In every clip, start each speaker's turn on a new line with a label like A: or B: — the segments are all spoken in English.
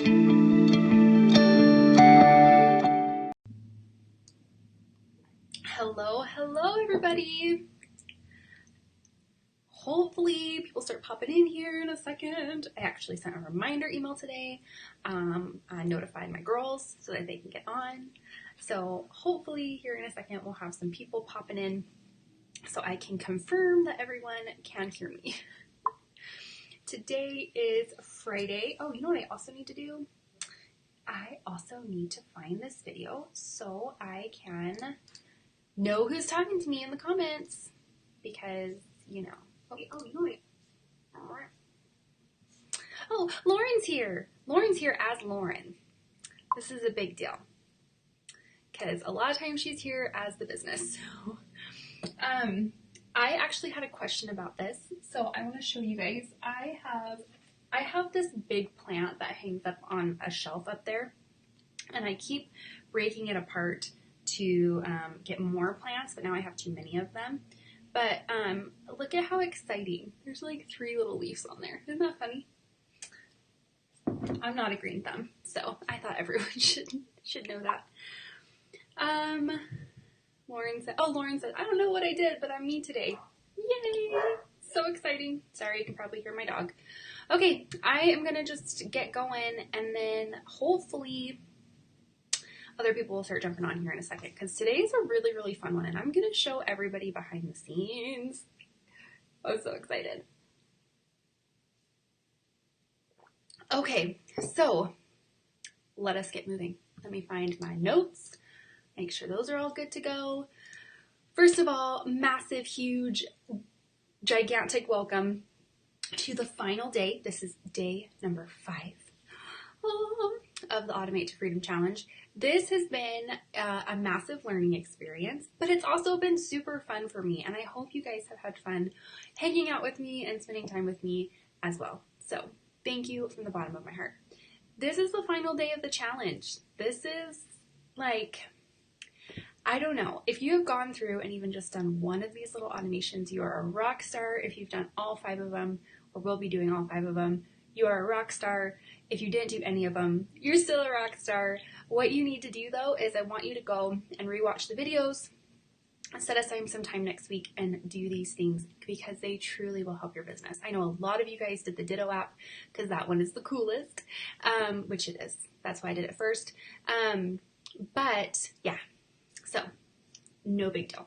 A: Hello everybody. Hopefully people start popping in here in a second. I actually sent a reminder email today. I notified my girls so that they can get on. So hopefully here in a second we'll have some people popping in so I can confirm that everyone can hear me. Today is Friday. Oh, you know what I also need to do? I also need to find this video so I can know who's talking to me in the comments, because, you know. Oh, you know what? Oh, Lauren's here. Lauren's here as Lauren. This is a big deal, because a lot of times she's here as the business. So, I actually had a question about this, so I want to show you guys. I have this big plant that hangs up on a shelf up there, and I keep breaking it apart to get more plants, but now I have too many of them. But look at how exciting. There's like 3 little leaves on there. Isn't that funny? I'm not a green thumb, so I thought everyone should know that. Lauren said, I don't know what I did, but I'm me today. Yay! So exciting. Sorry, you can probably hear my dog. Okay, I am gonna just get going, and then hopefully other people will start jumping on here in a second, because today's a really, really fun one, and I'm going to show everybody behind the scenes. I'm so excited. Okay, so let us get moving. Let me find my notes, make sure those are all good to go. First of all, massive, huge, gigantic welcome to the final day. This is day number 5 of the Automate to Freedom Challenge. This has been a massive learning experience, but it's also been super fun for me, and I hope you guys have had fun hanging out with me and spending time with me as well. So thank you from the bottom of my heart. This is the final day of the challenge. This is like, I don't know, if you have gone through and even just done one of these little automations, you are a rock star. If you've done all 5 of them, or will be doing all 5 of them, you are a rock star. If you didn't do any of them, you're still a rock star. What you need to do, though, is I want you to go and rewatch the videos, set aside some time next week, and do these things, because they truly will help your business. I know a lot of you guys did the Ditto app, because that one is the coolest, which it is. That's why I did it first. But yeah, so no big deal.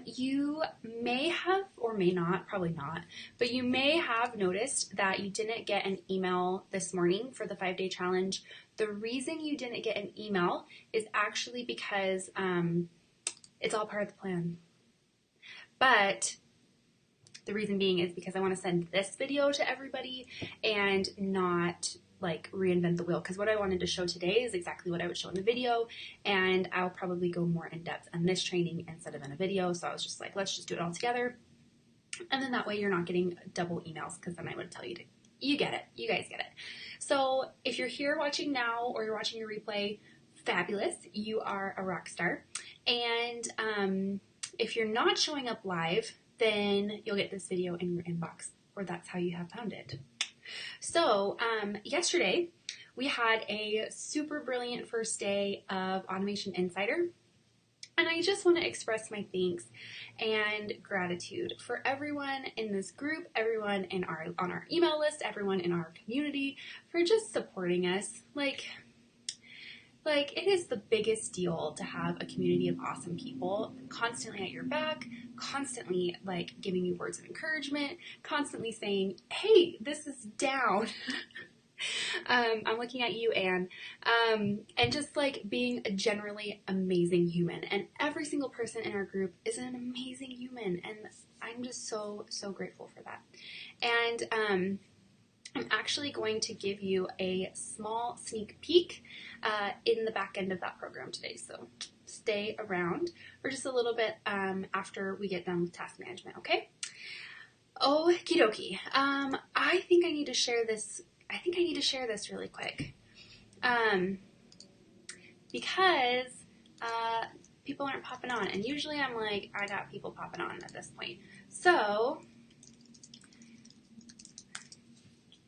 A: You may have, or may not, probably not, but you may have noticed that you didn't get an email this morning for the 5-day challenge. The reason you didn't get an email is actually because it's all part of the plan. But the reason being is because I want to send this video to everybody and not like reinvent the wheel, because what I wanted to show today is exactly what I would show in the video, and I'll probably go more in depth on this training instead of in a video. So I was just like, let's just do it all together, and then that way you're not getting double emails, because then I would tell you to, you get it, you guys get it. So if you're here watching now, or you're watching a replay, fabulous, you are a rock star. And if you're not showing up live, then you'll get this video in your inbox, or that's how you have found it. So yesterday we had a super brilliant first day of Automation Insider, and I just want to express my thanks and gratitude for everyone in this group, everyone in on our email list, everyone in our community for just supporting us. Like it is the biggest deal to have a community of awesome people constantly at your back, constantly like giving you words of encouragement, constantly saying, hey, this is down. I'm looking at you, Anne. And just like being a generally amazing human. And every single person in our group is an amazing human. And I'm just so, so grateful for that. And I'm actually going to give you a small sneak peek in the back end of that program today. So stay around for just a little bit after we get done with task management, okay? Okie dokie. I think I need to share this. I think I need to share this really quick because people aren't popping on. And usually I'm like, I got people popping on at this point. So,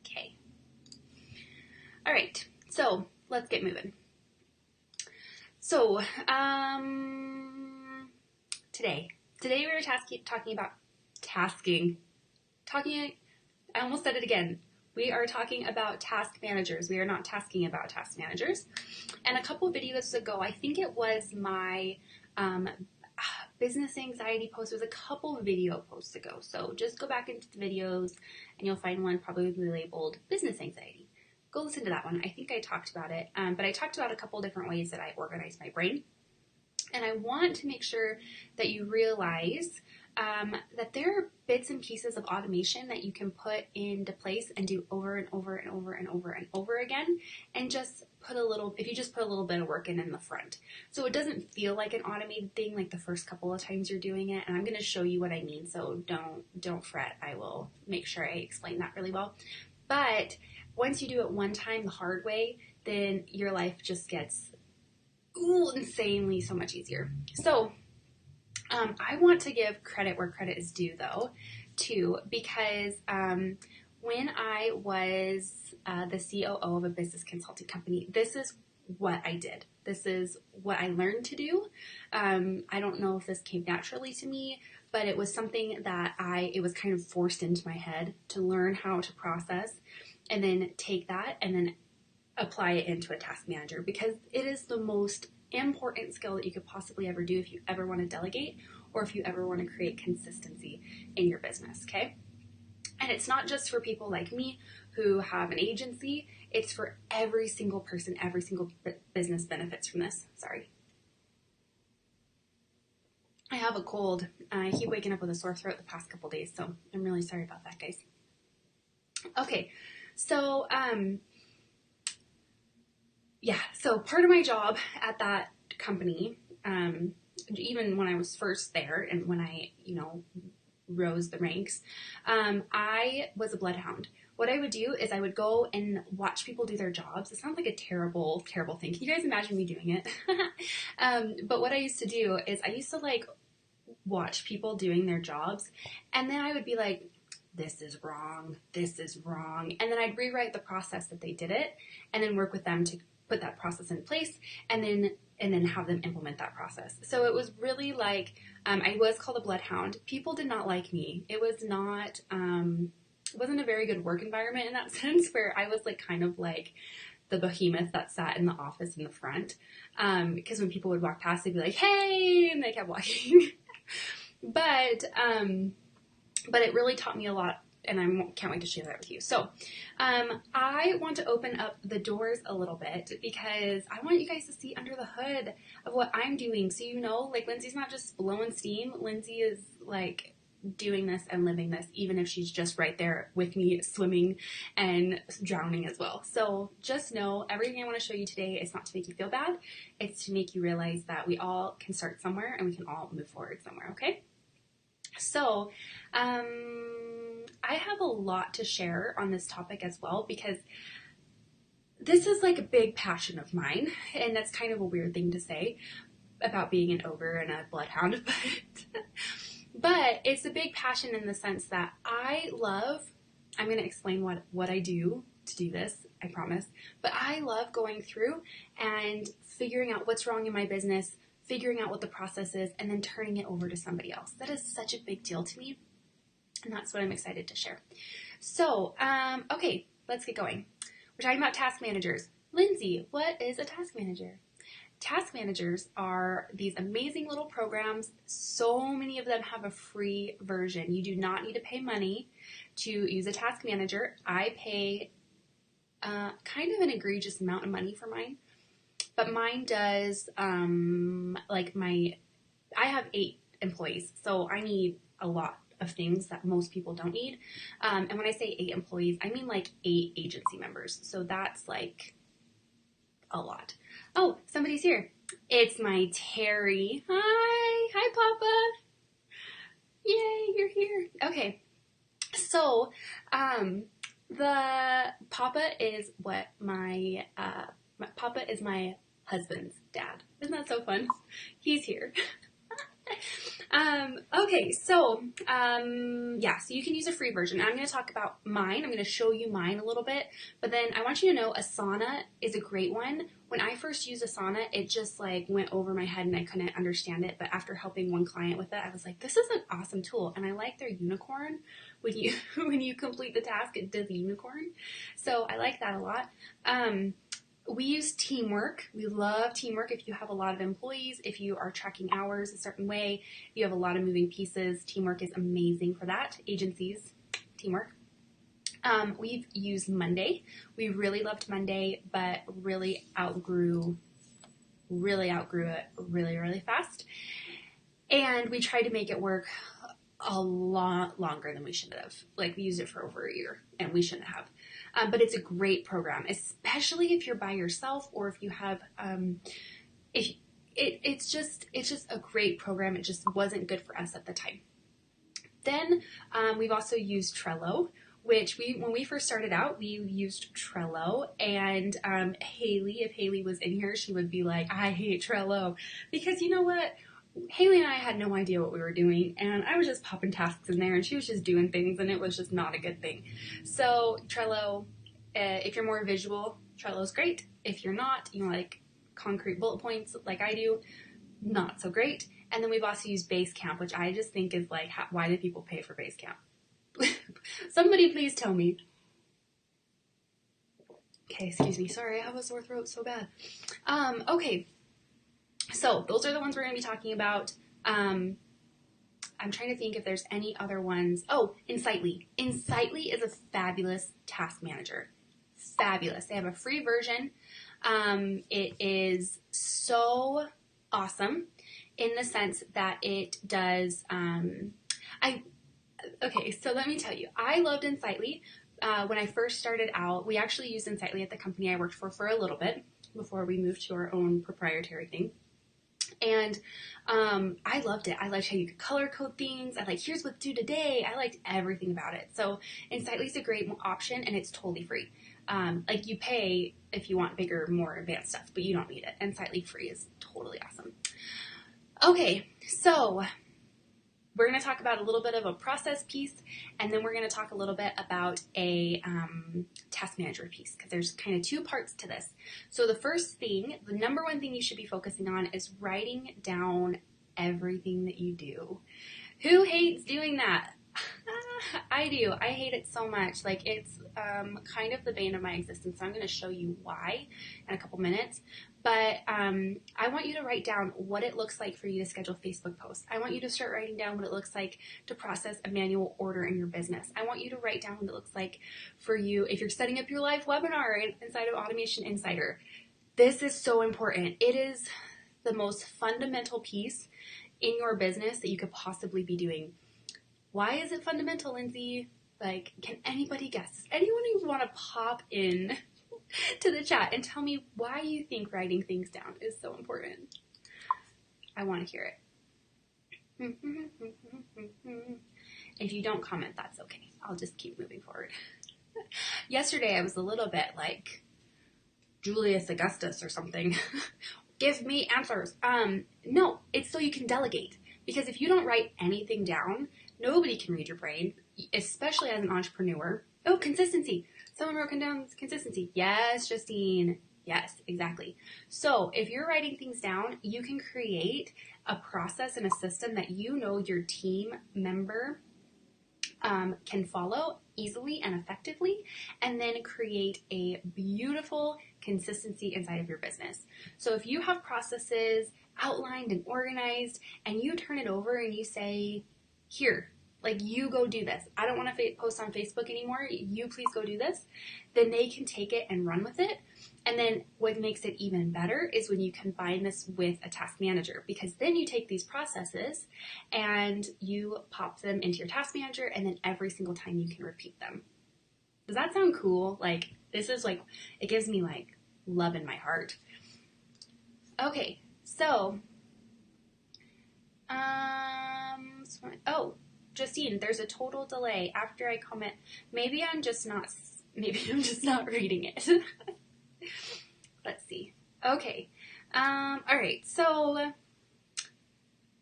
A: okay. right, so let's get moving. So, today we were talking about tasking. I almost said it again. We are talking about task managers. We are not tasking about task managers. And a couple of videos ago, I think it was my business anxiety post. It was a couple of video posts ago. So just go back into the videos and you'll find one probably labeled business anxiety. Go listen to that one. I think I talked about it. But I talked about a couple different ways that I organize my brain. And I want to make sure that you realize that there are bits and pieces of automation that you can put into place and do over and over and over and over and over again, and just if you just put a little bit of work in the front. So it doesn't feel like an automated thing like the first couple of times you're doing it, and I'm going to show you what I mean, so don't fret. I will make sure I explain that really well. But once you do it one time the hard way, then your life just gets insanely so much easier. So I want to give credit where credit is due, though, too, because when I was the COO of a business consulting company, this is what I did. This is what I learned to do. I don't know if this came naturally to me, but it was something that it was kind of forced into my head to learn how to process and then take that and then apply it into a task manager, because it is the most important skill that you could possibly ever do if you ever want to delegate or if you ever want to create consistency in your business, okay? And it's not just for people like me who have an agency, it's for every single person, every single business benefits from this. Sorry. I have a cold. I keep waking up with a sore throat the past couple days, so I'm really sorry about that, guys. Okay, so so part of my job at that company, even when I was first there and when I, rose the ranks, I was a bloodhound. What I would do is I would go and watch people do their jobs. It sounds like a terrible, terrible thing. Can you guys imagine me doing it? But what I used to do is I used to watch people doing their jobs, and then I would be like, this is wrong, this is wrong. And then I'd rewrite the process that they did it and then work with them to put that process in place and then have them implement that process. So it was really I was called a bloodhound. People did not like me. It was not, it wasn't a very good work environment in that sense, where I was kind of like the behemoth that sat in the office in the front. Because when people would walk past, they'd be like, hey, and they kept walking. But it really taught me a lot, and I can't wait to share that with you. So I want to open up the doors a little bit because I want you guys to see under the hood of what I'm doing. So Lindsey's not just blowing steam. Lindsey is doing this and living this, even if she's just right there with me swimming and drowning as well. So just know everything I want to show you today is not to make you feel bad. It's to make you realize that we all can start somewhere and we can all move forward somewhere, okay? So, I have a lot to share on this topic as well, because this is a big passion of mine, and that's kind of a weird thing to say about being an ogre and a bloodhound, but it's a big passion in the sense that I'm going to explain what I do to do this, I promise, but I love going through and figuring out what's wrong in my business, figuring out what the process is, and then turning it over to somebody else. That is such a big deal to me, and that's what I'm excited to share. So, okay, let's get going. We're talking about task managers. Lindsey, what is a task manager? Task managers are these amazing little programs. So many of them have a free version. You do not need to pay money to use a task manager. I pay kind of an egregious amount of money for mine. But mine does, I have 8 employees, so I need a lot of things that most people don't need. And when I say 8 employees, I mean 8 agency members. So that's a lot. Oh, somebody's here. It's my Terry. Hi, Papa. Yay, you're here. Okay. So, the Papa is what my Papa is my husband's dad. Isn't that so fun? He's here. Okay, so, yeah, so you can use a free version. I'm going to talk about mine. I'm going to show you mine a little bit, but then I want you to know Asana is a great one. When I first used Asana, it just like went over my head and I couldn't understand it, but after helping one client with it, I was like, this is an awesome tool, and I like their unicorn. When you when you complete the task, it does a unicorn, so I like that a lot. We use Teamwork. We love Teamwork if you have a lot of employees, if you are tracking hours a certain way, you have a lot of moving pieces. Teamwork is amazing for that. Agencies, Teamwork. We've used Monday. We really loved Monday, but really outgrew it really fast. And we tried to make it work a lot longer than we should have. Like, we used it for over a year, and we shouldn't have. But it's a great program, especially if you're by yourself or if you have, it's just a great program. It just wasn't good for us at the time. Then we've also used Trello, which when we first started out, we used Trello, and Haley, if Haley was in here, she would be like, I hate Trello, because you know what? Haley and I had no idea what we were doing, and I was just popping tasks in there, and she was just doing things, and it was just not a good thing. So Trello, if you're more visual, Trello's great. If you're not, you like concrete bullet points like I do, not so great. And then we've also used Basecamp, which I just think is like, why do people pay for Basecamp? Somebody please tell me. Okay, excuse me. Sorry, I have a sore throat so bad. Okay. So those are the ones we're going to be talking about. I'm trying to think if there's any other ones. Oh, Insightly. Insightly is a fabulous task manager. Fabulous. They have a free version. It is so awesome in the sense that it does, okay, so let me tell you, I loved Insightly. When I first started out, we actually used Insightly at the company I worked for a little bit before we moved to our own proprietary thing. And I loved it. I liked how you could color code things. I liked, here's what's due today. I liked everything about it. So Insightly is a great option, and it's totally free. Like, you pay if you want bigger, more advanced stuff, but you don't need it. Insightly free is totally awesome. Okay, so we're going to talk about a little bit of a process piece, and then we're going to talk a little bit about a task manager piece, because there's kind of two parts to this. So the first thing, the number one thing you should be focusing on is writing down everything that you do. Who hates doing that? I do. I hate it so much. Like, it's kind of the bane of my existence. So I'm going to show you why in a couple minutes. But I want you to write down what it looks like for you to schedule Facebook posts. I want you to start writing down what it looks like to process a manual order in your business. I want you to write down what it looks like for you if you're setting up your live webinar inside of Automation Insider. This is so important. It is the most fundamental piece in your business that you could possibly be doing. Why is it fundamental, Lindsay? Like, can anybody guess? Does anyone want to pop in to the chat and tell me why you think writing things down is so important? I want to hear it. If you don't comment, that's okay. I'll just keep moving forward. Yesterday, I was a little bit like Julius Augustus or something. Give me answers. No, it's so you can delegate. Because if you don't write anything down, nobody can read your brain, especially as an entrepreneur. Oh, consistency. Someone wrote down consistency. Yes, Justine. Yes, exactly. So if you're writing things down, you can create a process and a system that you know your team member can follow easily and effectively, and then create a beautiful consistency inside of your business. So if you have processes outlined and organized, and you turn it over and you say, here, like, you go do this. I don't want to post on Facebook anymore. You please go do this. Then they can take it and run with it. And then what makes it even better is when you combine this with a task manager, because then you take these processes and you pop them into your task manager, and then every single time you can repeat them. Does that sound cool? Like, this is like, it gives me like love in my heart. Okay, so, oh, Justine, there's a total delay after I comment. Maybe I'm just not reading it. Let's see. Okay. All right. So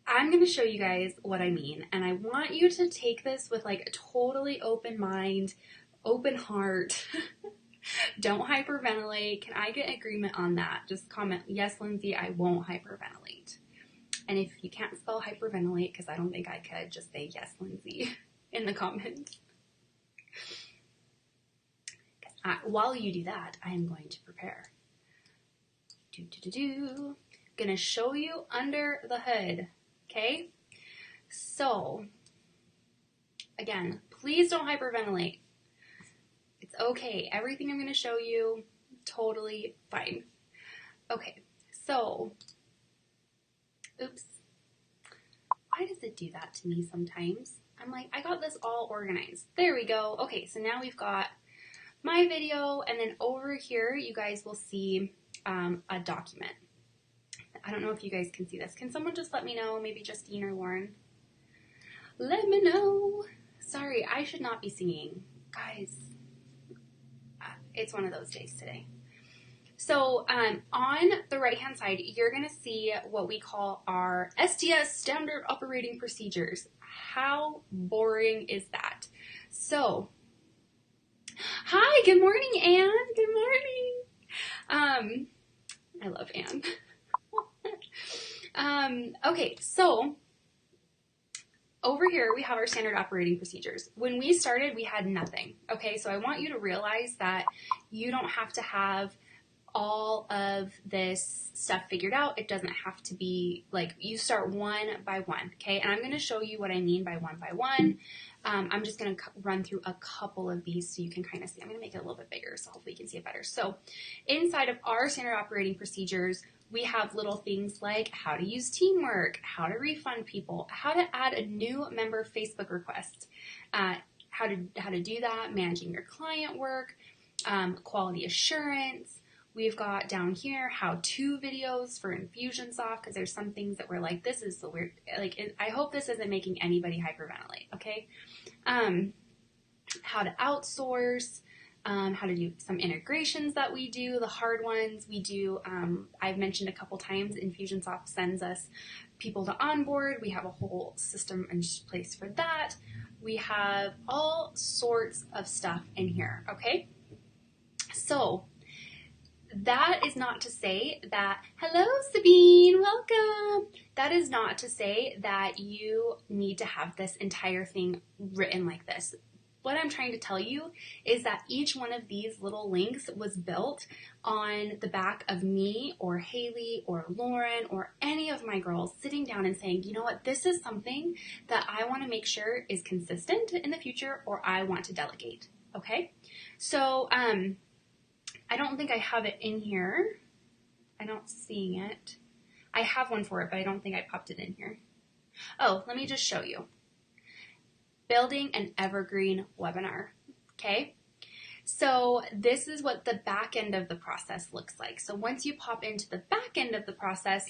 A: I'm going to show you guys what I mean, and I want you to take this with like a totally open mind, open heart. Don't hyperventilate. Can I get agreement on that? Just comment, yes, Lindsay, I won't hyperventilate. And if you can't spell hyperventilate, because I don't think I could, just say yes, Lindsay in the comments. While you do that, I am going to prepare. Gonna show you under the hood, okay? So, again, please don't hyperventilate. It's okay. Everything I'm gonna show you, totally fine. Okay, so, oops. Why does it do that to me sometimes? I'm like, I got this all organized. There we go. Okay, so now we've got my video, and then over here, you guys will see a document. I don't know if you guys can see this. Can someone just let me know? Maybe Justine or Lauren? Let me know. Sorry, I should not be singing. Guys, it's one of those days today. So on the right-hand side, you're going to see what we call our STS, Standard Operating Procedures. How boring is that? So, hi, good morning, Anne. Good morning. I love Anne. Okay, so over here we have our standard operating procedures. When we started, we had nothing. Okay, so I want you to realize that you don't have to have all of this stuff figured out. It doesn't have to be like you start one by one. Okay, and I'm going to show you what I mean by one. I'm just going to run through a couple of these so you can kind of see. I'm going to make it a little bit bigger so hopefully you can see it better. So inside of our standard operating procedures, we have little things like how to use teamwork, how to refund people, how to add a new member Facebook request, how to do that, managing your client work, quality assurance. We've got down here how-to videos for Infusionsoft because there's some things that we're like, this is so weird. Like, I hope this isn't making anybody hyperventilate, okay? How to outsource, how to do some integrations that we do, the hard ones we do. I've mentioned a couple times, Infusionsoft sends us people to onboard. We have a whole system in place for that. We have all sorts of stuff in here, okay? So, that is not to say that, hello Sabine, welcome. That is not to say that you need to have this entire thing written like this. What I'm trying to tell you is that each one of these little links was built on the back of me or Haley or Lauren or any of my girls sitting down and saying, you know what, this is something that I want to make sure is consistent in the future or I want to delegate, okay? So, I don't think I have it in here. I don't see it. I have one for it, but I don't think I popped it in here. Oh, let me just show you. Building an evergreen webinar, okay? So this is what the back end of the process looks like. So once you pop into the back end of the process,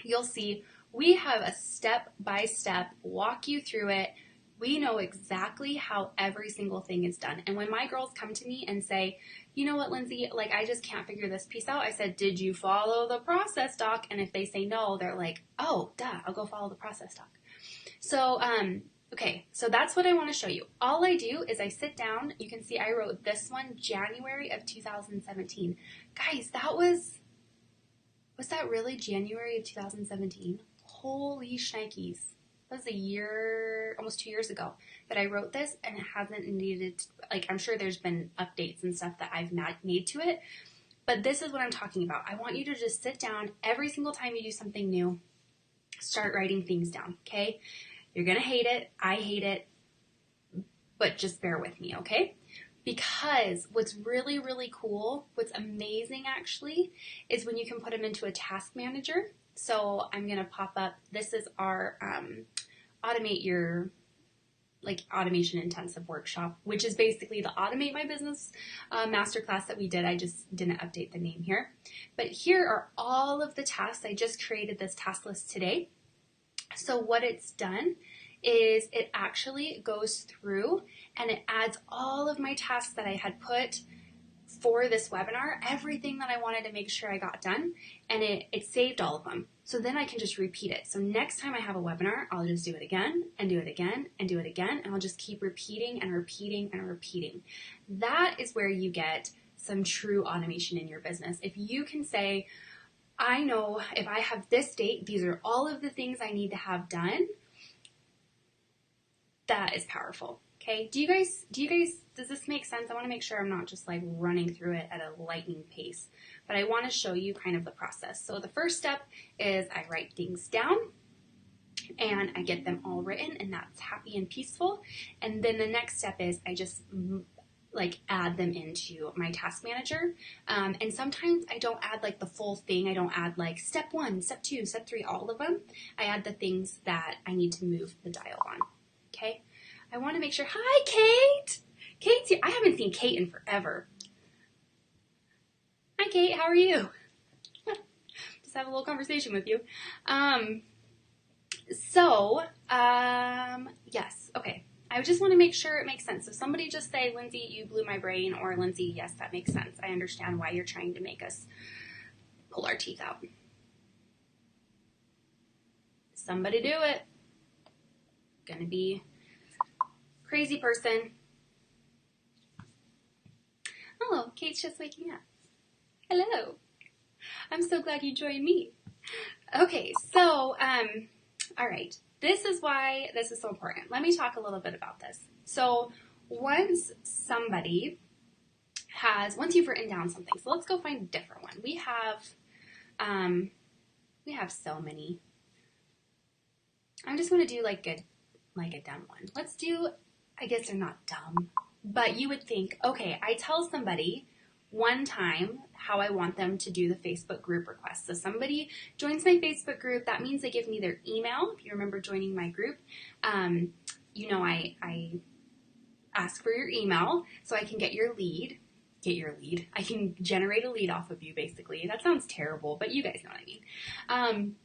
A: you'll see we have a step-by-step walk you through it. We know exactly how every single thing is done. And when my girls come to me and say, you know what, Lindsay, like I just can't figure this piece out. I said, did you follow the process doc? And if they say no, they're like, oh, duh, I'll go follow the process doc. So, okay, so that's what I want to show you. All I do is I sit down. You can see I wrote this one January of 2017. Guys, was that really January of 2017? Holy shnikes. That was a year, almost 2 years ago that I wrote this, and it hasn't needed, like, I'm sure there's been updates and stuff that I've not made to it, but this is what I'm talking about. I want you to just sit down every single time you do something new, start writing things down, okay? You're going to hate it. I hate it, but just bear with me, okay? Because what's really, really cool, what's amazing actually, is when you can put them into a task manager. So I'm going to pop up, this is our Automate Your, like, automation intensive workshop, which is basically the Automate My Business masterclass that we did. I just didn't update the name here. But here are all of the tasks. I just created this task list today. So what it's done is it actually goes through and it adds all of my tasks that I had put for this webinar, everything that I wanted to make sure I got done, and it saved all of them. So then I can just repeat it. So next time I have a webinar, I'll just do it again and do it again and do it again. And I'll just keep repeating and repeating and repeating. That is where you get some true automation in your business. If you can say, I know if I have this date, these are all of the things I need to have done. That is powerful. Okay. Does this make sense? I want to make sure I'm not just like running through it at a lightning pace, but I want to show you kind of the process. So the first step is I write things down and I get them all written, and that's happy and peaceful. And then the next step is I just like add them into my task manager. And sometimes I don't add like the full thing. I don't add like step 1, step 2, step 3, all of them. I add the things that I need to move the dial on. Okay. I want to make sure. Hi, Kate. Kate's here. I haven't seen Kate in forever. Hi, Kate. How are you? Just have a little conversation with you. Yes. Okay. I just want to make sure it makes sense. So somebody just say, Lindsey, you blew my brain, or Lindsey, yes, that makes sense. I understand why you're trying to make us pull our teeth out. Somebody do it. Gonna be crazy person. Hello, Kate's just waking up. Hello. I'm so glad you joined me. Okay, so, all right. This is why this is so important. Let me talk a little bit about this. So once you've written down something, so let's go find a different one. We have so many. I'm just going to do like a dumb one. Let's do, I guess they're not dumb, but you would think, okay, I tell somebody one time how I want them to do the Facebook group request. So somebody joins my Facebook group. That means they give me their email. If you remember joining my group, I ask for your email so I can get your lead. I can generate a lead off of you, basically. That sounds terrible, but you guys know what I mean.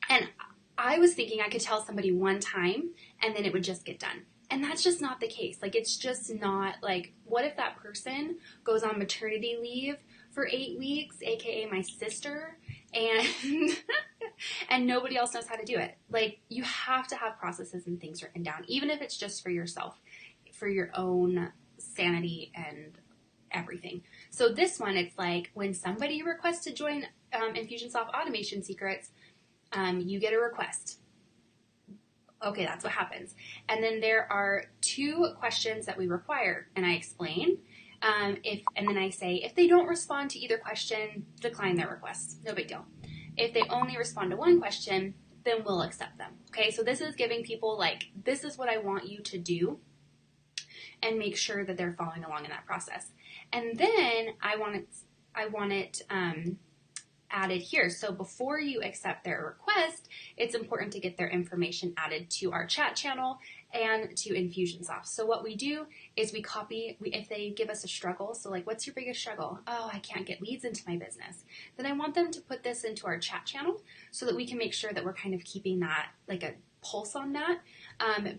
A: And I was thinking I could tell somebody one time and then it would just get done. And that's just not the case. Like, it's just not, like, what if that person goes on maternity leave for 8 weeks, aka my sister, and and nobody else knows how to do it? Like, you have to have processes and things written down, even if it's just for yourself, for your own sanity and everything. So this one, it's like when somebody requests to join Infusionsoft Automation Secrets, you get a request. Okay, that's what happens. And then there are 2 questions that we require, and I explain. And then I say, if they don't respond to either question, decline their request. No big deal. If they only respond to one question, then we'll accept them. Okay, so this is giving people like, this is what I want you to do, and make sure that they're following along in that process. And then I want it added here. So before you accept their request, it's important to get their information added to our chat channel and to Infusionsoft. So what we do is if they give us a struggle, so like, what's your biggest struggle? Oh, I can't get leads into my business. Then I want them to put this into our chat channel so that we can make sure that we're kind of keeping that, like a pulse on that,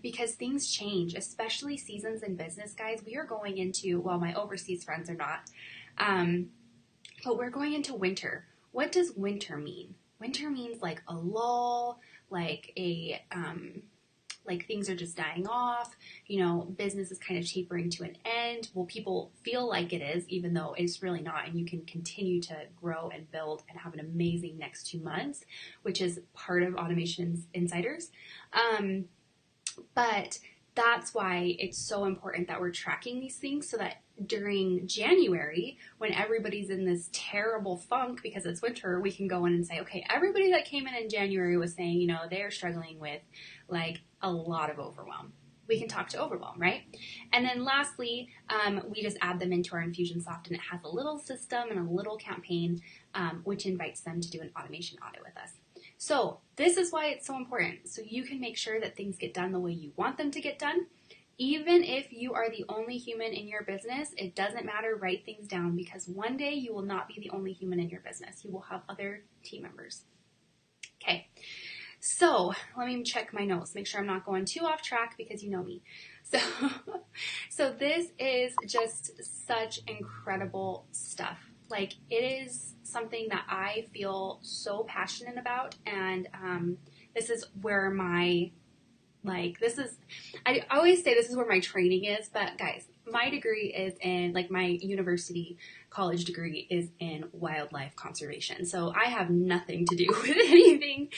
A: because things change, especially seasons in business, guys. We are going into, well, my overseas friends are not, but we're going into winter. What does winter mean? Winter means like a lull, like like things are just dying off, business is kind of tapering to an end. Well, people feel like it is, even though it's really not, and you can continue to grow and build and have an amazing next 2 months, which is part of Automation Insiders. But that's why it's so important that we're tracking these things, so that during January, when everybody's in this terrible funk because it's winter, we can go in and say, okay, everybody that came in January was saying, they're struggling with like a lot of overwhelm. We can talk to overwhelm, right? And then lastly, we just add them into our Infusionsoft, and it has a little system and a little campaign, which invites them to do an automation audit with us. So this is why it's so important. So you can make sure that things get done the way you want them to get done. Even if you are the only human in your business, it doesn't matter. Write things down, because one day you will not be the only human in your business. You will have other team members. Okay, so let me check my notes, make sure I'm not going too off track, because you know me. So this is just such incredible stuff. Like, it is something that I feel so passionate about, and this is where my, like, this is, I always say this is where my training is, but guys, my degree is in, like, my university college degree is in wildlife conservation. So I have nothing to do with anything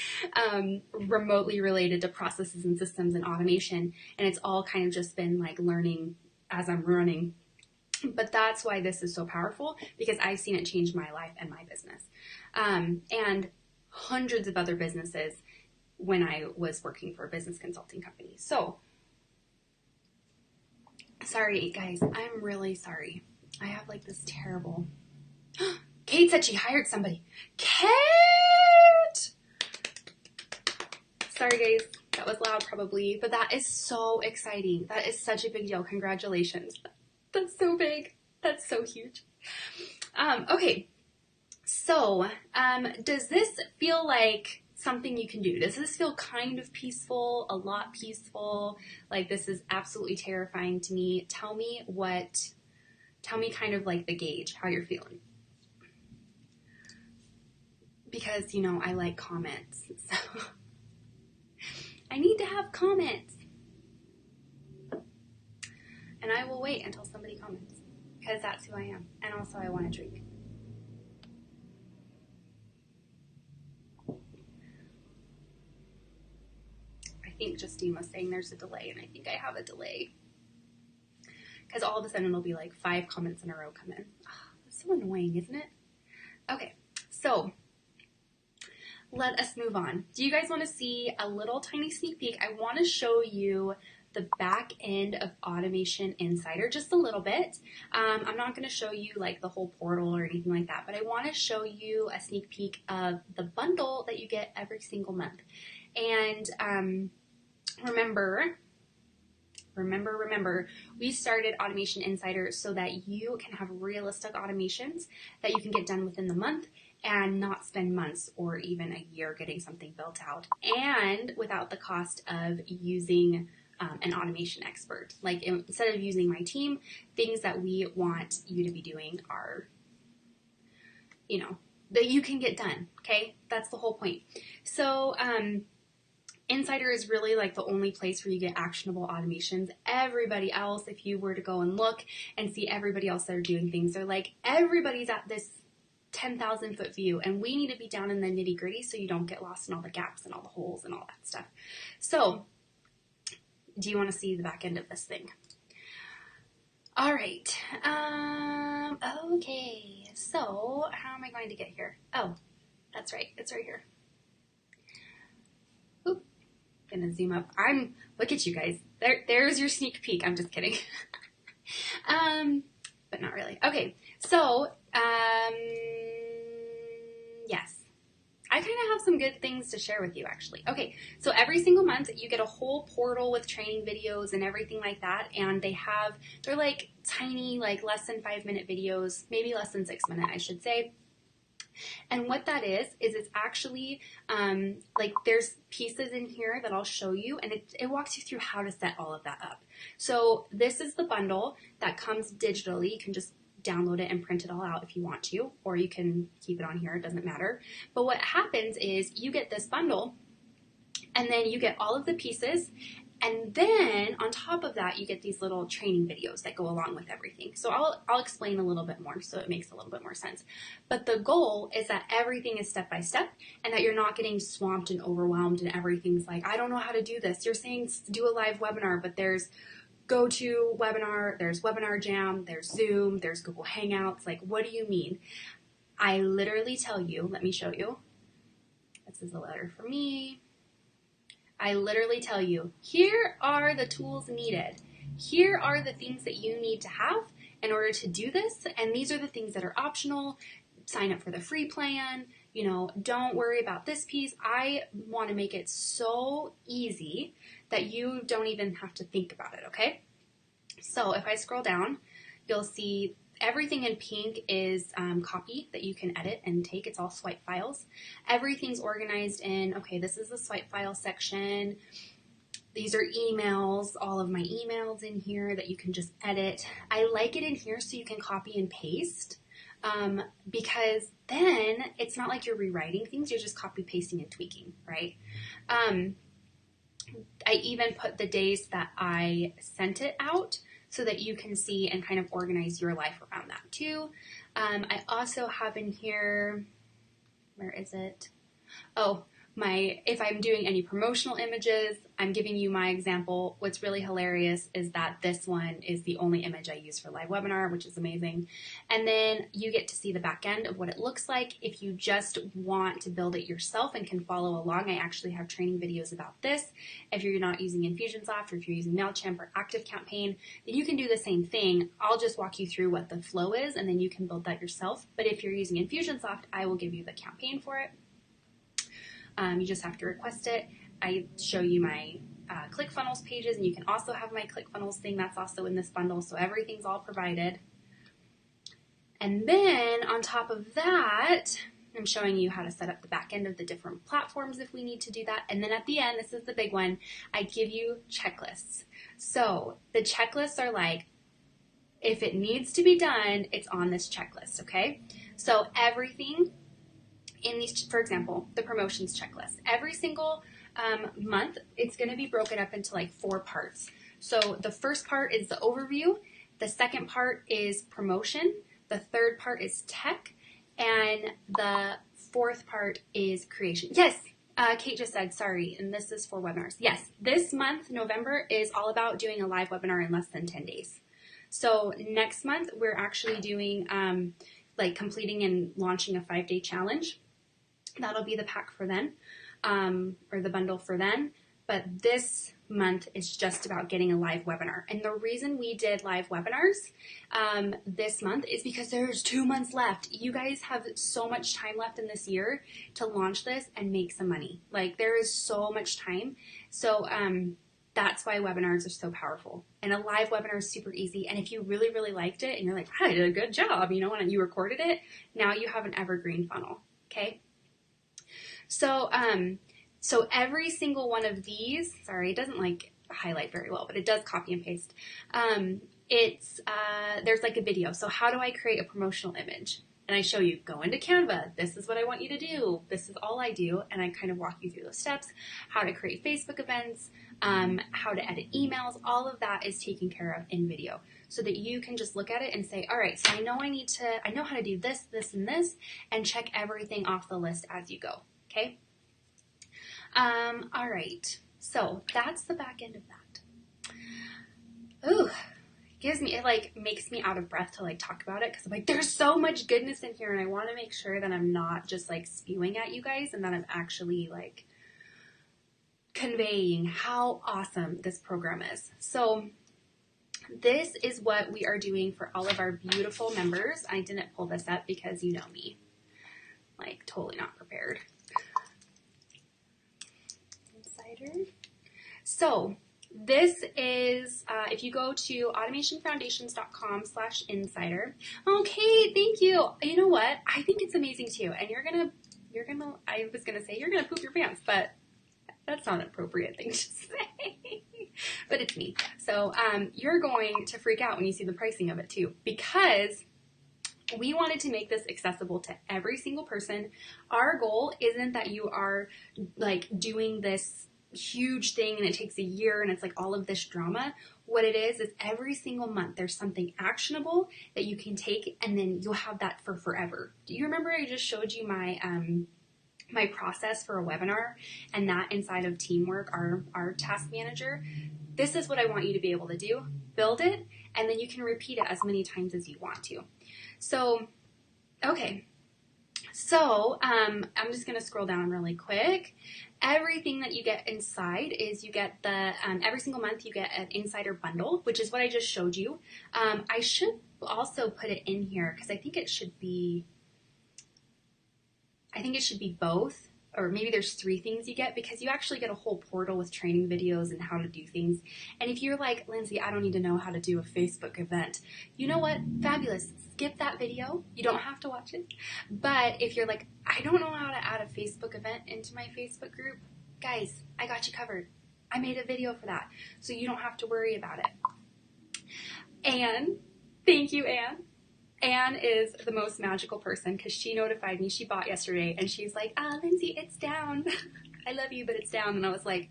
A: remotely related to processes and systems and automation. And it's all kind of just been like learning as I'm running. But that's why this is so powerful, because I've seen it change my life and my business. And hundreds of other businesses when I was working for a business consulting company. So, sorry guys, I'm really sorry. I have like this terrible... Kate said she hired somebody. Kate! Sorry guys, that was loud probably, but that is so exciting. That is such a big deal. Congratulations. That's so big. That's so huge. Okay, so does this feel like something you can do? Does this feel kind of peaceful, a lot peaceful? Like, this is absolutely terrifying to me. Tell me kind of like the gauge, how you're feeling. Because, you know, I like comments, so I need to have comments. And I will wait until somebody comments, because that's who I am. And also I want to drink. I think Justine was saying there's a delay, and I think I have a delay. Because all of a sudden it'll be like 5 comments in a row come in. Oh, that's so annoying, isn't it? Okay, so let us move on. Do you guys want to see a little tiny sneak peek? I want to show you the back end of Automation Insider just a little bit. I'm not going to show you like the whole portal or anything like that, but I want to show you a sneak peek of the bundle that you get every single month. And remember, we started Automation Insider so that you can have realistic automations that you can get done within the month and not spend months or even a year getting something built out, and without the cost of using an automation expert. Like, instead of using my team, things that we want you to be doing are, you know, that you can get done, okay? That's the whole point. So, Insider is really like the only place where you get actionable automations. Everybody else, if you were to go and look and see everybody else that are doing things, they're like, everybody's at this 10,000 foot view, and we need to be down in the nitty gritty so you don't get lost in all the gaps and all the holes and all that stuff. So, do you want to see the back end of this thing? All right. Okay. So, how am I going to get here? Oh, that's right. It's right here. Oop. Gonna zoom up. Look at you guys. There's your sneak peek. I'm just kidding. But not really. Okay. So, yes. I kind of have some good things to share with you, actually. Okay, so every single month you get a whole portal with training videos and everything like that, and they're like tiny, like less than 5-minute videos, maybe less than 6 minutes, I should say. And what that is it's actually, like, there's pieces in here that I'll show you, and it walks you through how to set all of that up. So this is the bundle that comes digitally. You can just download it and print it all out if you want to, or you can keep it on here, it doesn't matter. But what happens is you get this bundle, and then you get all of the pieces, and then on top of that you get these little training videos that go along with everything. So I'll explain a little bit more so it makes a little bit more sense. But the goal is that everything is step by step, and that you're not getting swamped and overwhelmed and everything's like, I don't know how to do this. You're saying do a live webinar, but there's GoToWebinar, there's Webinar Jam, there's Zoom, there's Google Hangouts. Like, what do you mean? I literally tell you, let me show you. This is a letter for me. I literally tell you, here are the tools needed. Here are the things that you need to have in order to do this, and these are the things that are optional. Sign up for the free plan. You know, don't worry about this piece. I want to make it so easy that you don't even have to think about it, okay? So if I scroll down, you'll see everything in pink is copy that you can edit and take. It's all swipe files. Everything's organized in, okay, this is the swipe file section. These are emails, all of my emails in here that you can just edit. I like it in here so you can copy and paste. because then it's not like you're rewriting things, you're just copy pasting and tweaking, right? I even put the days that I sent it out so that you can see and kind of organize your life around that too. I also have in here, where is it? Oh, if I'm doing any promotional images, I'm giving you my example. What's really hilarious is that this one is the only image I use for live webinar, which is amazing. And then you get to see the back end of what it looks like. If you just want to build it yourself and can follow along, I actually have training videos about this. If you're not using Infusionsoft, or if you're using MailChimp or ActiveCampaign, then you can do the same thing. I'll just walk you through what the flow is, and then you can build that yourself. But if you're using Infusionsoft, I will give you the campaign for it. You just have to request it. I show you my ClickFunnels pages, and you can also have my ClickFunnels thing. That's also in this bundle, so everything's all provided. And then on top of that, I'm showing you how to set up the back end of the different platforms if we need to do that. And then at the end, this is the big one, I give you checklists. So the checklists are like, if it needs to be done, it's on this checklist, okay? So everything in these, for example, the promotions checklist, every single month, it's going to be broken up into like 4 parts. So the first part is the overview. The second part is promotion. The third part is tech. And the fourth part is creation. Yes, Kate just said, sorry, and this is for webinars. Yes, this month, November, is all about doing a live webinar in less than 10 days. So next month, we're actually doing like completing and launching a 5-day challenge. That'll be the pack for then, or the bundle for then. But this month is just about getting a live webinar. And the reason we did live webinars this month is because there's 2 months left. You guys have so much time left in this year to launch this and make some money. Like, there is so much time. So that's why webinars are so powerful. And a live webinar is super easy. And if you really, really liked it and you're like, I did a good job, you know, when you recorded it, now you have an evergreen funnel, okay? So, so every single one of these, sorry, it doesn't like highlight very well, but it does copy and paste. There's like a video. So how do I create a promotional image? And I show you, go into Canva. This is what I want you to do. This is all I do. And I kind of walk you through those steps, how to create Facebook events, how to edit emails. All of that is taken care of in video so that you can just look at it and say, all right, so I know how to do this, this, and this, and check everything off the list as you go. Okay. All right. So that's the back end of that. Ooh, it like makes me out of breath to like talk about it because I'm like, there's so much goodness in here, and I want to make sure that I'm not just like spewing at you guys, and that I'm actually like conveying how awesome this program is. So this is what we are doing for all of our beautiful members. I didn't pull this up because you know me, like totally not prepared. So this is, if you go to automationfoundations.com/insider. Okay, thank you. You know what? I think it's amazing too. And I was going to say, you're going to poop your pants, but that's not an appropriate thing to say. But it's me. So you're going to freak out when you see the pricing of it too, because we wanted to make this accessible to every single person. Our goal isn't that you are like doing this huge thing and it takes a year and it's like all of this drama. What it is every single month there's something actionable that you can take, and then you'll have that for forever. Do you remember I just showed you my my process for a webinar, and that inside of Teamwork, our task manager? This is what I want you to be able to do. Build it, and then you can repeat it as many times as you want to. So, okay. So, I'm just going to scroll down really quick. Everything that you get inside is you get the, every single month you get an insider bundle, which is what I just showed you. I should also put it in here because I think it should be both, or maybe there's 3 things you get, because you actually get a whole portal with training videos and how to do things. And if you're like, Lindsay, I don't need to know how to do a Facebook event, you know what? Fabulous. Skip that video. You don't have to watch it. But if you're like, I don't know how to add a Facebook event into my Facebook group, guys, I got you covered. I made a video for that, so you don't have to worry about it. And thank you, Anne. Anne is the most magical person because she notified me. She bought yesterday and she's like, Lindsay, it's down. I love you, but it's down. And I was like,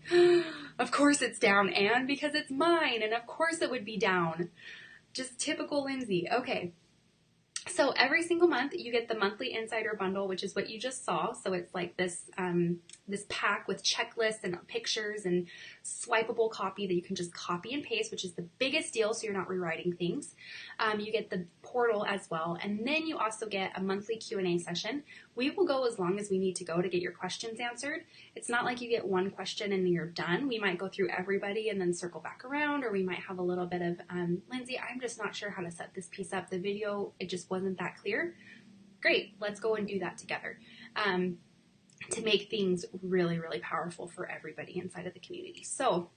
A: of course it's down, Anne, because it's mine. And of course it would be down. Just typical Lindsay. Okay. So every single month you get the monthly insider bundle, which is what you just saw. So it's like this this pack with checklists and pictures and swipeable copy that you can just copy and paste, which is the biggest deal. So you're not rewriting things. You get the portal as well, and then you also get a monthly Q&A session. We will go as long as we need to go to get your questions answered. It's not like you get one question and then you're done. We might go through everybody and then circle back around, or we might have a little bit of, Lindsay, I'm just not sure how to set this piece up. The video, it just wasn't that clear. Great, let's go and do that together to make things really, really powerful for everybody inside of the community. So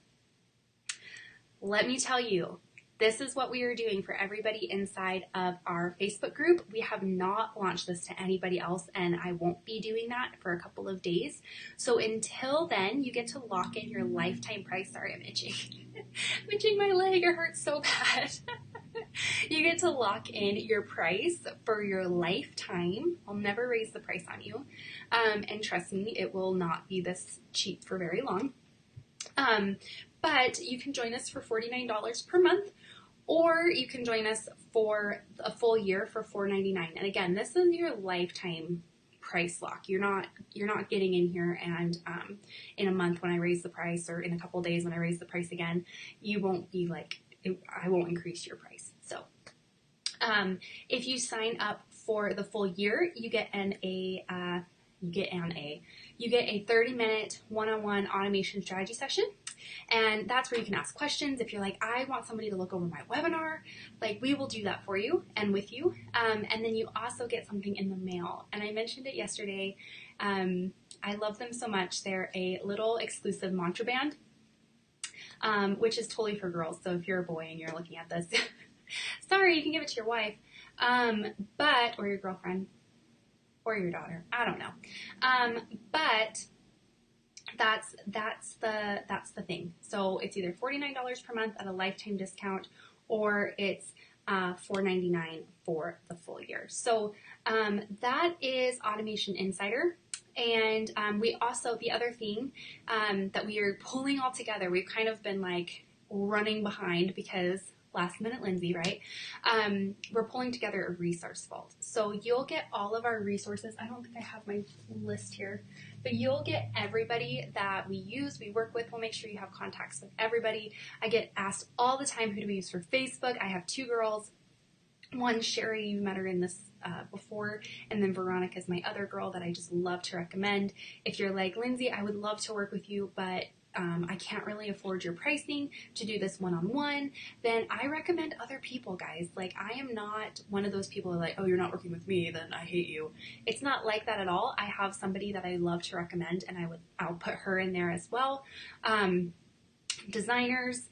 A: let me tell you, this is what we are doing for everybody inside of our Facebook group. We have not launched this to anybody else, and I won't be doing that for a couple of days. So until then, you get to lock in your lifetime price. Sorry, I'm itching. I'm itching my leg. It hurts so bad. You get to lock in your price for your lifetime. I'll never raise the price on you. And trust me, it will not be this cheap for very long. But you can join us for $49 per month, or you can join us for a full year for $4.99. And again, this is your lifetime price lock. You're not getting in here and in a month when I raise the price, or in a couple days when I raise the price again, you won't be like, I won't increase your price. So if you sign up for the full year, you get a 30-minute one-on-one automation strategy session. And that's where you can ask questions. If you're like, I want somebody to look over my webinar, like, we will do that for you and with you. And then you also get something in the mail. And I mentioned it yesterday. I love them so much. They're a little exclusive mantra band, which is totally for girls. So if you're a boy and you're looking at this, sorry, you can give it to your wife, or your girlfriend, or your daughter. I don't know. But that's the thing. So it's either $49 per month at a lifetime discount, or it's $4.99 for the full year. So that is Automation Insider. And we also, the other thing that we are pulling all together, we've kind of been like running behind because last minute Lindsay, right? We're pulling together a resource vault. So you'll get all of our resources. I don't think I have my list here, but you'll get everybody that we use, we work with. We'll make sure you have contacts with everybody. I get asked all the time, who do we use for Facebook? I have two girls. One, Sherry, you met her in this before, and then Veronica is my other girl that I just love to recommend. If you're like, Lindsay, I would love to work with you, but I can't really afford your pricing to do this one-on-one, then I recommend other people, guys. Like, I am not one of those people who are like, oh, you're not working with me, then I hate you. It's not like that at all. I have somebody that I love to recommend, and I'll put her in there as well. Designers,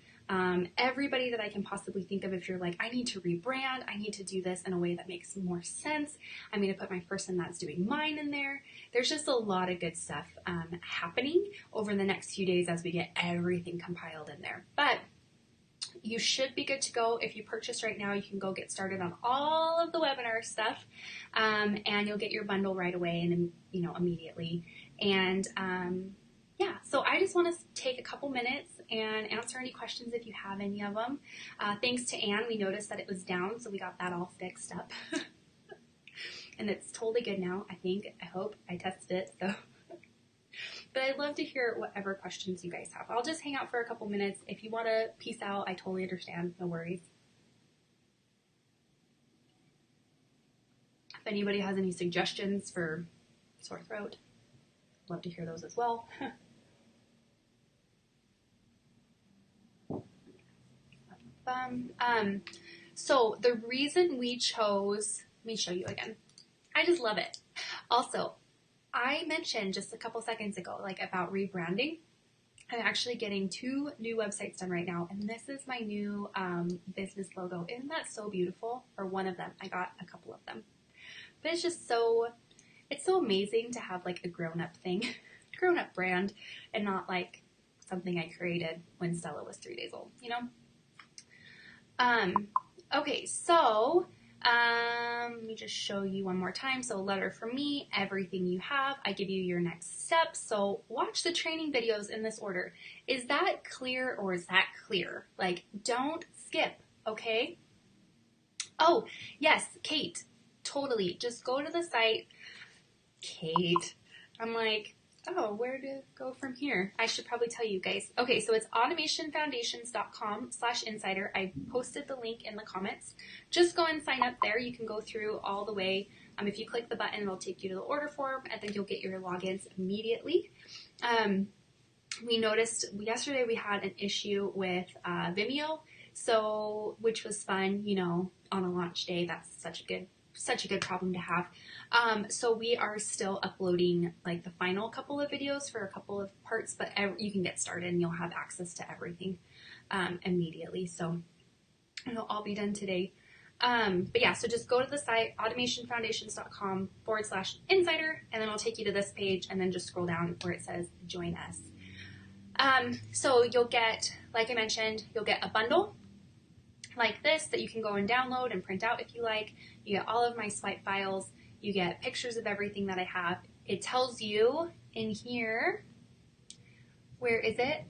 A: everybody that I can possibly think of. If you're like, I need to rebrand, I need to do this in a way that makes more sense, I'm going to put my person that's doing mine in there. There's just a lot of good stuff happening over the next few days as we get everything compiled in there. But you should be good to go. If you purchase right now, you can go get started on all of the webinar stuff, and you'll get your bundle right away and immediately. And yeah, so I just want to take a couple minutes and answer any questions if you have any of them. Thanks to Anne, we noticed that it was down, so we got that all fixed up. And it's totally good now, I think. I hope. I tested it, so. But I'd love to hear whatever questions you guys have. I'll just hang out for a couple minutes. If you want to peace out, I totally understand. No worries. If anybody has any suggestions for sore throat, I'd love to hear those as well. So the reason we chose, let me show you again. I just love it. Also, I mentioned just a couple seconds ago, like, about rebranding. I'm actually getting 2 new websites done right now, and this is my new business logo. Isn't that so beautiful? Or one of them. I got a couple of them. But it's just it's so amazing to have like a grown-up thing, grown-up brand, and not like something I created when Stella was 3 days old, Okay, so Let me just show you one more time. So letter from me, everything you have. I give you your next steps. So watch the training videos in this order. Is that clear or is that clear? Like, don't skip, okay? Oh, yes, Kate, totally. Just go to the site. Kate, I'm like, oh, where to go from here? I should probably tell you guys. Okay, so it's automationfoundations.com/insider. I posted the link in the comments. Just go and sign up there. You can go through all the way. If you click the button, it'll take you to the order form, and then you'll get your logins immediately. We noticed yesterday we had an issue with Vimeo, so which was fun, you know, on a launch day. That's such a good problem to have. So we are still uploading like the final couple of videos for a couple of parts, but you can get started and you'll have access to everything immediately. So it'll all be done today. But yeah, so just go to the site, automationfoundations.com/insider, and then it'll take you to this page, and then just scroll down where it says join us. So you'll get, like I mentioned, you'll get a bundle like this that you can go and download and print out if you like. You get all of my swipe files. You get pictures of everything that I have. It tells you in here, where is it?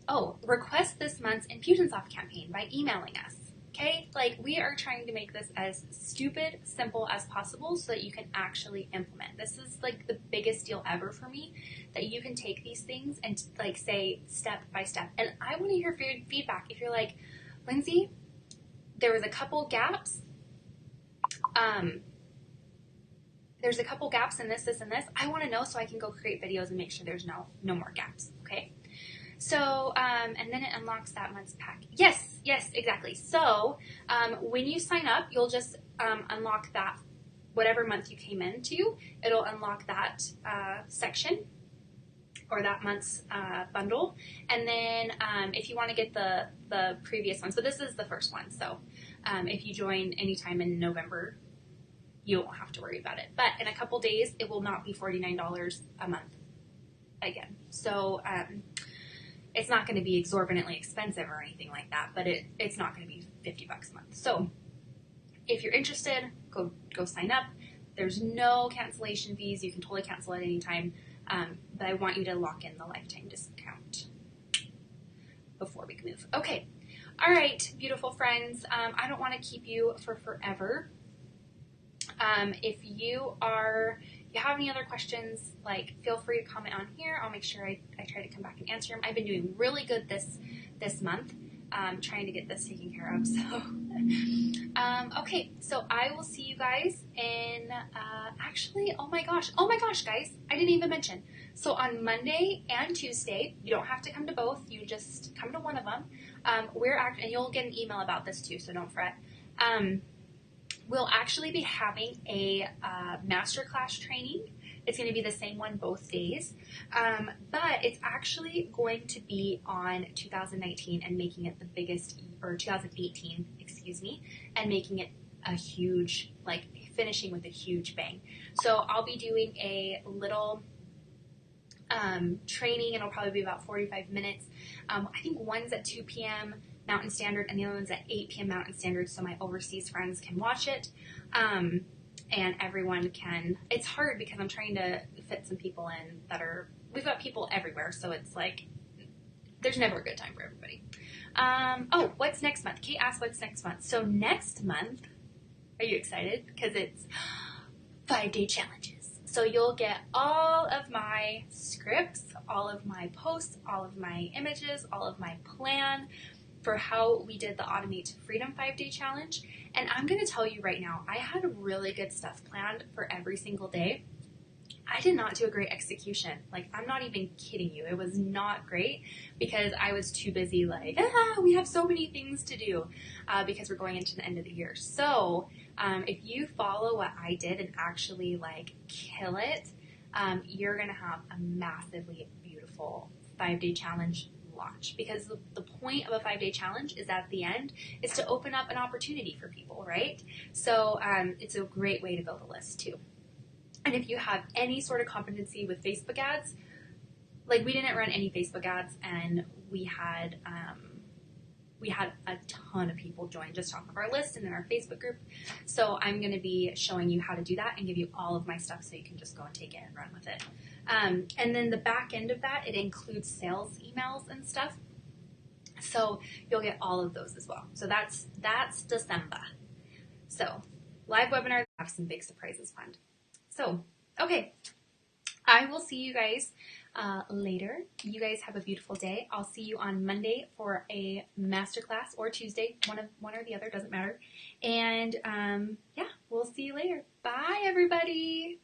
A: Oh, request this month's Infusionsoft campaign by emailing us. Okay, like we are trying to make this as stupid simple as possible so that you can actually implement. This is like the biggest deal ever for me, that you can take these things and like say step by step. And I want to hear feedback. If you're like, Lindsey, there was a couple gaps. There's a couple gaps in this, and this. I want to know so I can go create videos and make sure there's no more gaps. Okay. So, and then it unlocks that month's pack. Yes, exactly. So, when you sign up, you'll just unlock that, whatever month you came into, it'll unlock that section or that month's bundle. And then if you want to get the previous one, so this is the first one. So, if you join anytime in November, you won't have to worry about it. But in a couple days, it will not be $49 a month again. So, it's not going to be exorbitantly expensive or anything like that, but it's not going to be $50 a month. So if you're interested, go sign up. There's no cancellation fees. You can totally cancel at any time, but I want you to lock in the lifetime discount before we move. Okay. All right, beautiful friends. I don't want to keep you for forever. If you have any other questions, like feel free to comment on here. I'll make sure I try to come back and answer them. I've been doing really good this month, trying to get this taken care of. So, okay, so I will see you guys in, actually, oh my gosh, guys, I didn't even mention. So on Monday and Tuesday, you don't have to come to both. You just come to one of them. And you'll get an email about this too, so don't fret. We'll actually be having a masterclass training. It's going to be the same one both days, but it's actually going to be on 2019 and making it the biggest, or 2018, excuse me, and making it a huge, like finishing with a huge bang. So I'll be doing a little training. It'll probably be about 45 minutes. I think one's at 2 p.m. Mountain Standard, and the other one's at 8 p.m. Mountain Standard, so my overseas friends can watch it, and everyone can. It's hard because I'm trying to fit some people in we've got people everywhere, so it's like, there's never a good time for everybody. Oh, what's next month? Kate asked what's next month. So next month, are you excited? Because it's 5-day challenges. So you'll get all of my scripts, all of my posts, all of my images, all of my plan for how we did the Automate Freedom 5-day challenge. And I'm going to tell you right now, I had really good stuff planned for every single day. I did not do a great execution. Like, I'm not even kidding you. It was not great because I was too busy like, we have so many things to do because we're going into the end of the year. So if you follow what I did and actually like kill it, you're going to have a massively beautiful 5-day challenge launch, because the point of a 5-day challenge is at the end is to open up an opportunity for people, right? So it's a great way to build a list too. And if you have any sort of competency with Facebook ads, like we didn't run any Facebook ads, and we we had a ton of people join just off of our list and in our Facebook group. So I'm going to be showing you how to do that and give you all of my stuff so you can just go and take it and run with it. And then the back end of that, it includes sales emails and stuff. So you'll get all of those as well. So that's December. So live webinar, have some big surprises planned. So, okay, I will see you guys later. You guys have a beautiful day. I'll see you on Monday for a masterclass, or Tuesday, one or the other, doesn't matter. And yeah, we'll see you later. Bye, everybody.